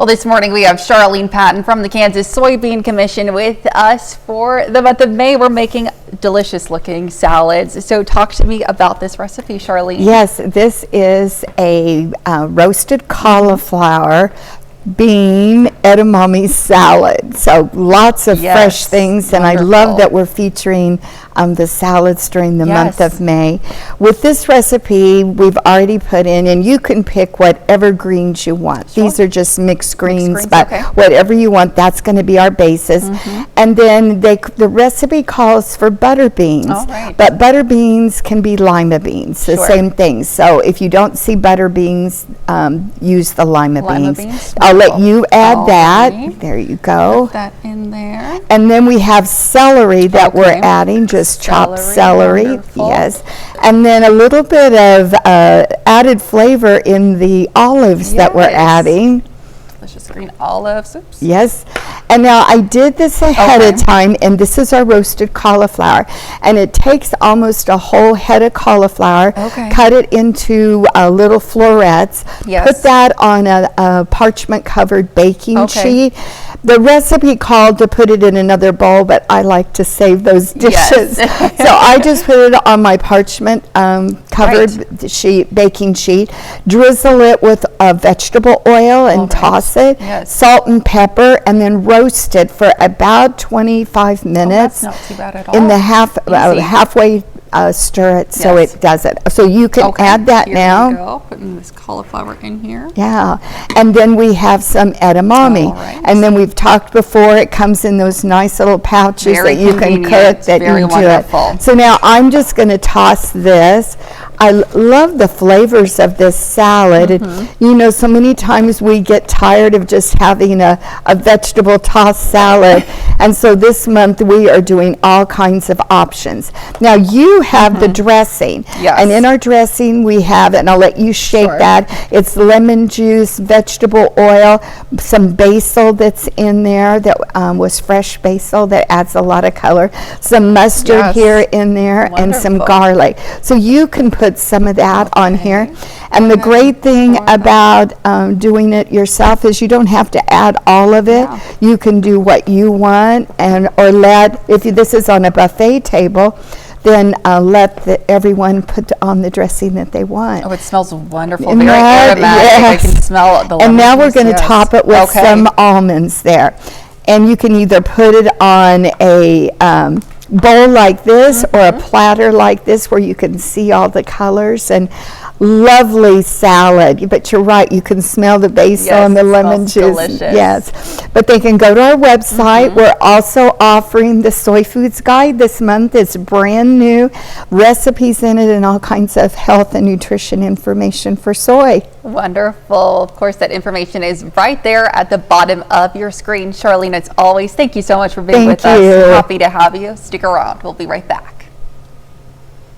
Well, this morning we have Charlene Patton from the Kansas Soybean Commission with us for the month of May. We're making delicious looking salads. So talk to me about this recipe, Charlene. Yes, this is a roasted cauliflower bean edamame salad. So lots of fresh things, and wonderful. I love that we're featuring the salads during the month of May. With this recipe, we've already put in, and you can pick whatever greens you want. Sure. These are just mixed greens, but whatever you want, that's going to be our basis. And then the recipe calls for butter beans, but butter beans can be lima beans, the same thing. So if you don't see butter beans, use the lima beans. I'll let you add that. There you go. Put that in there. And then we have celery that we're adding, just chopped celery. Wonderful. Yes. And then a little bit of added flavor in the olives that we're adding. Delicious green olives. Oops. Yes. And now I did this ahead of time, and this is our roasted cauliflower. And it takes almost a whole head of cauliflower, cut it into little florets, put that on a parchment covered baking sheet. The recipe called to put it in another bowl, but I like to save those dishes. So I just put it on my parchment covered baking sheet, drizzle it with vegetable oil and toss it, salt and pepper, and then roast it for about 25 minutes. That's not too bad at all. In the halfway stir it so it does it. So you can add that now. Here we go. Putting this cauliflower in here. Yeah, and then we have some edamame. And then we've talked before, it comes in those nice little pouches that you can cook that you do it. So now I'm just going to toss this. I love the flavors of this salad. You know, so many times we get tired of just having a vegetable tossed salad, and so this month we are doing all kinds of options. Now you have the dressing, and in our dressing we have, and I'll let you shake that, it's lemon juice, vegetable oil, some basil that's in there that was fresh basil that adds a lot of color, some mustard here in there, and some garlic. So you can put some of that on here. And the great thing about doing it yourself is you don't have to add all of it. You can do what you want, and if this is on a buffet table, then let everyone put on the dressing that they want. Oh, it smells wonderful. Very aromatic. I can smell the lemon And now we're going to top it with some almonds there. And you can either put it on a bowl like this or a platter like this where you can see all the colors, and lovely salad. But you're right, you can smell the basil and the lemon juice. Delicious. Yes, but they can go to our website. We're also offering the Soy Foods Guide this month. It's brand new, recipes in it, and all kinds of health and nutrition information for soy. Wonderful. Of course, that information is right there at the bottom of your screen. Charlene, as always, thank you so much for being with us. Happy to have you. Stick around. We'll be right back.